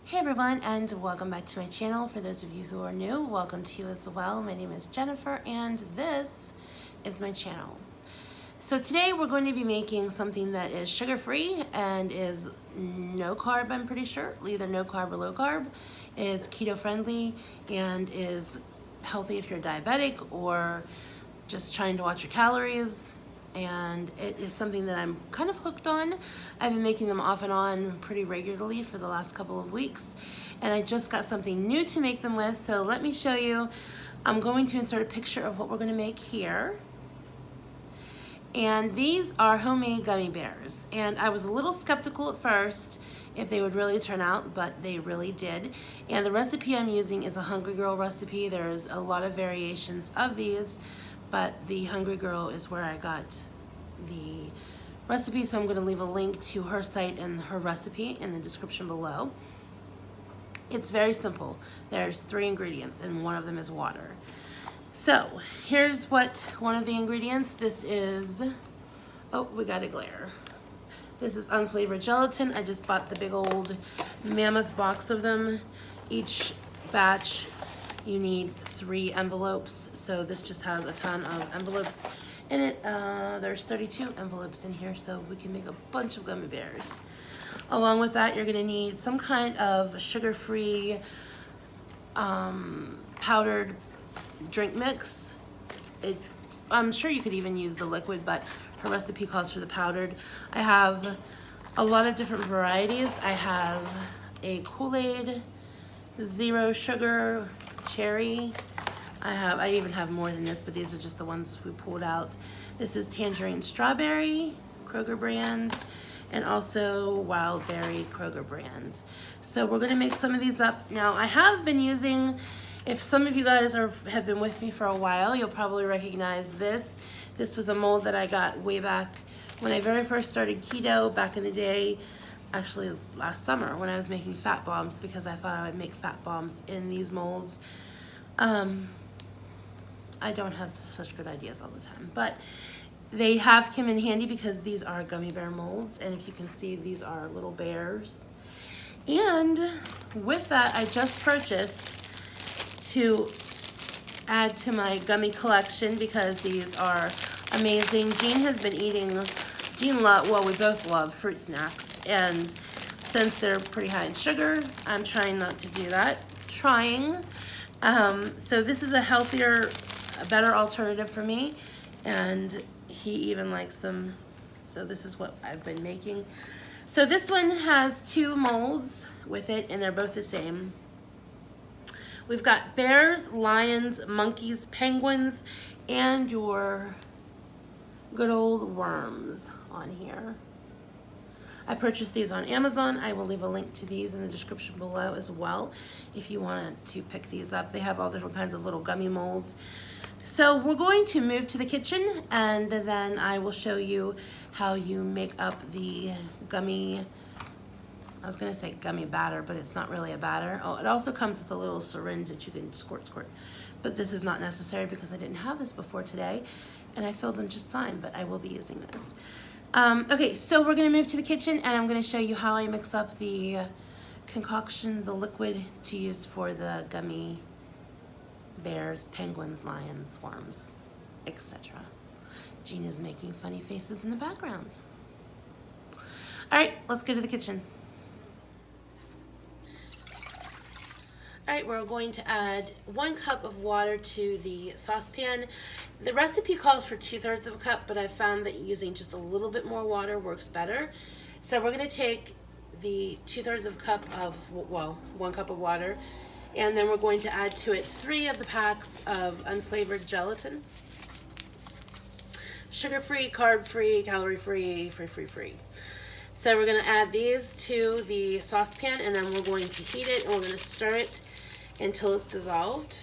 Hey everyone, and welcome back to my channel. For those of you who are new, welcome to you as well. My name is Jennifer and this is my channel. So today we're going to be making something that is sugar-free and is no carb, I'm pretty sure, either no carb or low carb, is keto friendly and is healthy if you're diabetic or just trying to watch your calories. And it is something that I'm kind of hooked on. I've been making them off and on pretty regularly for the last couple of weeks, and I just got something new to make them with, so let me show you. I'm going to insert a picture of what we're going to make here. And these are homemade gummy bears, and I was a little skeptical at first if they would really turn out, but they really did. And the recipe I'm using is a Hungry Girl recipe. There's a lot of variations of these, but the Hungry Girl is where I got the recipe, so I'm going to leave a link to her site and her recipe in the description below. It's very simple. There's 3 ingredients and one of them is water. So here's one of the ingredients. This is, oh, we got a glare. This is unflavored gelatin. I just bought the big old mammoth box of them. Each batch you need 3 envelopes, so this just has a ton of envelopes in it. There's 32 envelopes in here, so we can make a bunch of gummy bears. Along with that, you're gonna need some kind of sugar-free powdered drink mix. I'm sure you could even use the liquid, but her recipe calls for the powdered. I have a lot of different varieties. I have a Kool-Aid, zero sugar, cherry. I even have more than this, but these are just the ones we pulled out. This is tangerine strawberry, Kroger brand, and also wild berry, Kroger brand. So we're gonna make some of these up. Now I have been using, if some of you guys have been with me for a while, you'll probably recognize this. This was a mold that I got way back when I very first started keto back in the day, actually last summer when I was making fat bombs, because I thought I would make fat bombs in these molds. I don't have such good ideas all the time, but they have come in handy because these are gummy bear molds, and if you can see, these are little bears. And with that, I just purchased to add to my gummy collection because these are amazing. Jean has been eating, well, we both love fruit snacks, and since they're pretty high in sugar, I'm trying not to do that. So this is a healthier, a better alternative for me, and he even likes them. So this is what I've been making. So this one has 2 molds with it, and they're both the same. We've got bears, lions, monkeys, penguins, and your good old worms on here. I purchased these on Amazon. I will leave a link to these in the description below as well if you wanted to pick these up. They have all different kinds of little gummy molds. So we're going to move to the kitchen, and then I will show you how you make up the gummy, I was gonna say gummy batter, but it's not really a batter. Oh, it also comes with a little syringe that you can squirt. But this is not necessary because I didn't have this before today, and I filled them just fine, but I will be using this. Okay, so we're gonna move to the kitchen, and I'm gonna show you how I mix up the concoction, the liquid to use for the gummy bears, penguins, lions, worms, etc. Gina's making funny faces in the background. All right, let's go to the kitchen. All right, we're going to add 1 cup of water to the saucepan. The recipe calls for 2/3 of a cup, but I found that using just a little bit more water works better. So we're gonna take the 2/3 of a cup of, well, 1 cup of water, and then we're going to add to it 3 of the packs of unflavored gelatin. Sugar-free, carb-free, calorie-free, free. So we're gonna add these to the saucepan, and then we're going to heat it, and we're gonna stir it until it's dissolved.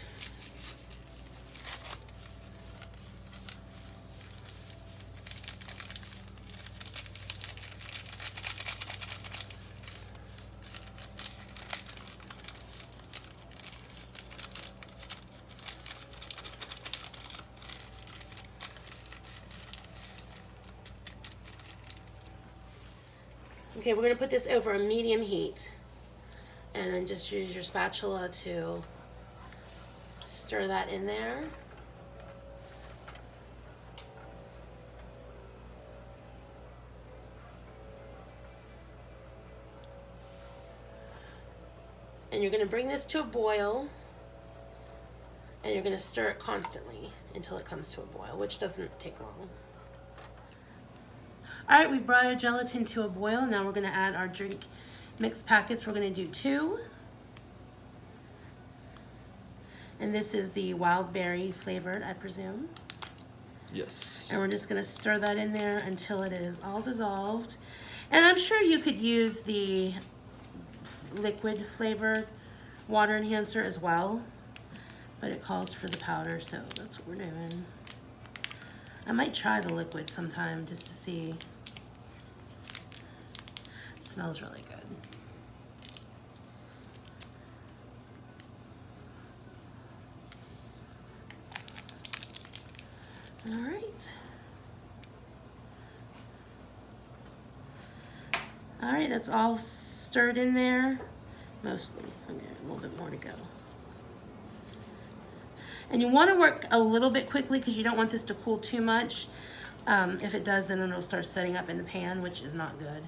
Okay, we're gonna put this over a medium heat. And then just use your spatula to stir that in there. And you're going to bring this to a boil, and you're going to stir it constantly until it comes to a boil, which doesn't take long. All right, we brought our gelatin to a boil. Now we're going to add our drink mix packets. We're going to do 2. And this is the wild berry flavored, I presume. Yes. And we're just going to stir that in there until it is all dissolved. And I'm sure you could use the liquid flavored water enhancer as well, but it calls for the powder, so that's what we're doing. I might try the liquid sometime just to see. It smells really good. All right. All right, that's all stirred in there, mostly. Okay, a little bit more to go. And you want to work a little bit quickly because you don't want this to cool too much. If it does, then it'll start setting up in the pan, which is not good.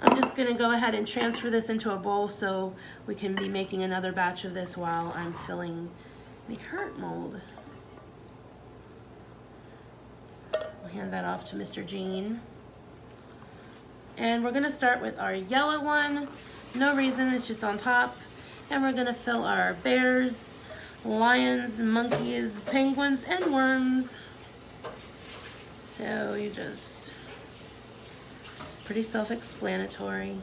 I'm just going to go ahead and transfer this into a bowl so we can be making another batch of this while I'm filling the current mold. I'll hand that off to Mr. Gene. And we're going to start with our yellow one. No reason, it's just on top. And we're going to fill our bears, lions, monkeys, penguins, and worms. So you just, pretty self-explanatory.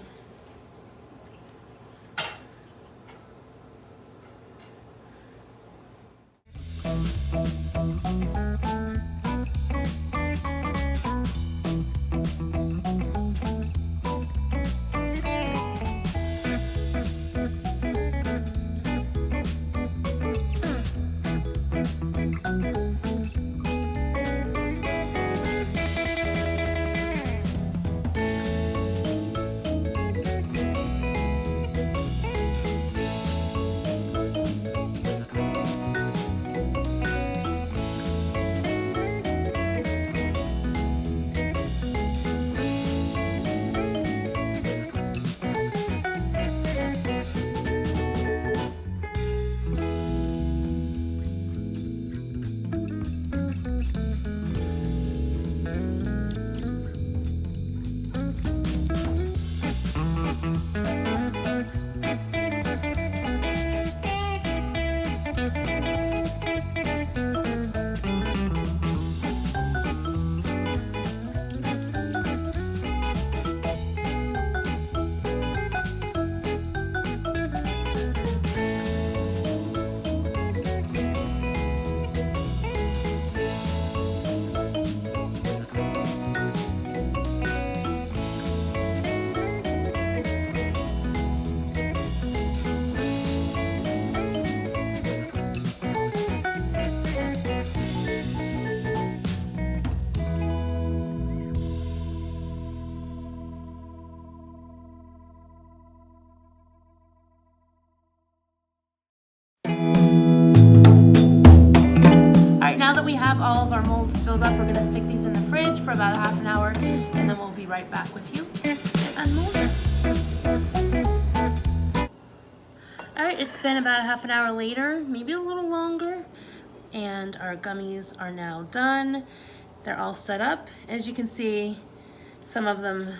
Now that we have all of our molds filled up, we're going to stick these in the fridge for about a half an hour, and then we'll be right back with you and unmold it. All right, it's been about a half an hour later, maybe a little longer, and our gummies are now done. They're all set up. As you can see, some of them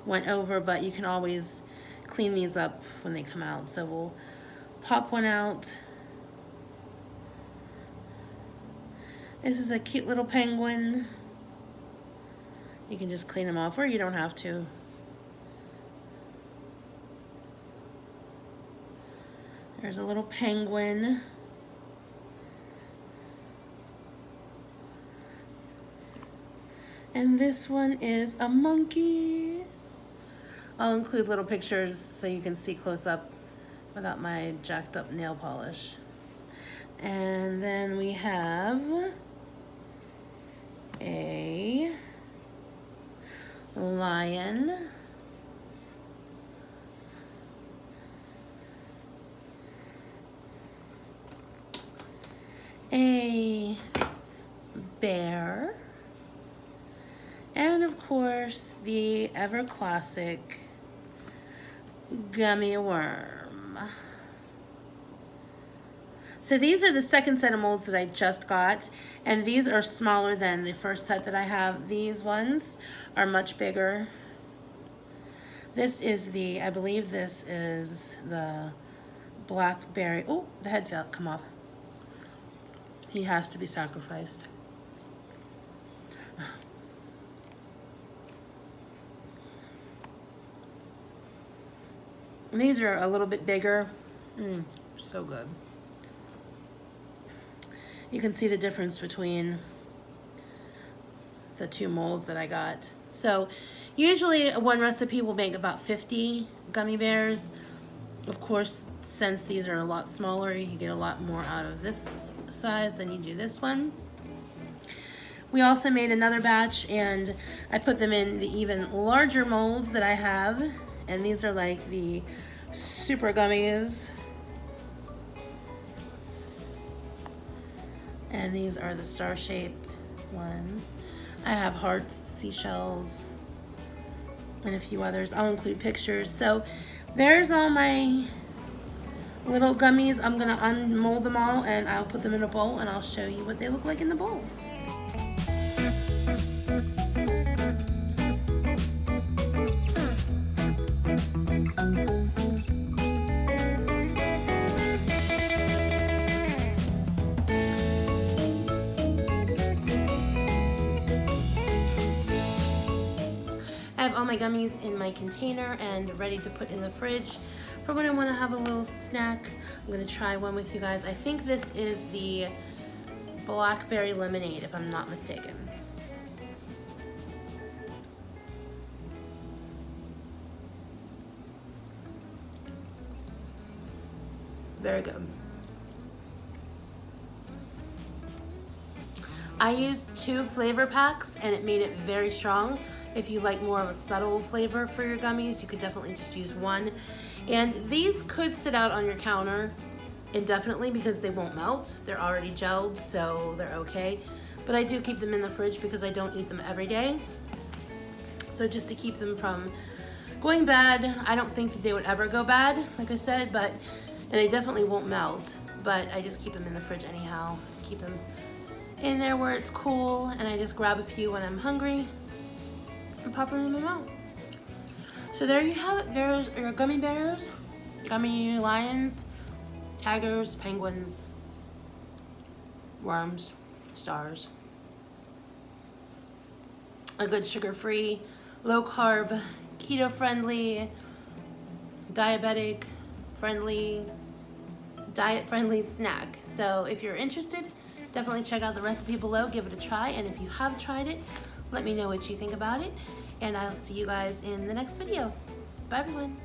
went over, but you can always clean these up when they come out. So we'll pop one out. This is a cute little penguin. You can just clean them off, or you don't have to. There's a little penguin. And this one is a monkey. I'll include little pictures so you can see close up without my jacked up nail polish. And then we have a lion, ever classic gummy worm. So these are the second set of molds that I just got, and these are smaller than the first set that I have. These ones are much bigger. This is the, I believe this is the blackberry. Oh, the head fell, come off. He has to be sacrificed. And these are a little bit bigger. So good. You can see the difference between the two molds that I got. So usually one recipe will make about 50 gummy bears. Of course, since these are a lot smaller, you get a lot more out of this size than you do this one. We also made another batch, and I put them in the even larger molds that I have. And these are like the super gummies. And these are the star-shaped ones. I have hearts, seashells, and a few others. I'll include pictures. So there's all my little gummies. I'm gonna unmold them all, and I'll put them in a bowl, and I'll show you what they look like in the bowl. I have all my gummies in my container and ready to put in the fridge for when I want to have a little snack. I'm going to try one with you guys. I think this is the blackberry lemonade, if I'm not mistaken. Very good. I used 2 flavor packs and it made it very strong. If you like more of a subtle flavor for your gummies, you could definitely just use 1. And these could sit out on your counter indefinitely because they won't melt. They're already gelled, so they're okay. But I do keep them in the fridge because I don't eat them every day. So just to keep them from going bad. I don't think that they would ever go bad, like I said, and they definitely won't melt. But I just keep them in the fridge anyhow. Keep them in there where it's cool, and I just grab a few when I'm hungry and pop them in my mouth. So there you have it. There's your gummy bears, gummy lions, tigers, penguins, worms, stars. A good sugar-free, low-carb, keto-friendly, diabetic-friendly, diet-friendly snack. So if you're interested, definitely check out the recipe below, give it a try, and if you have tried it, let me know what you think about it, and I'll see you guys in the next video. Bye everyone.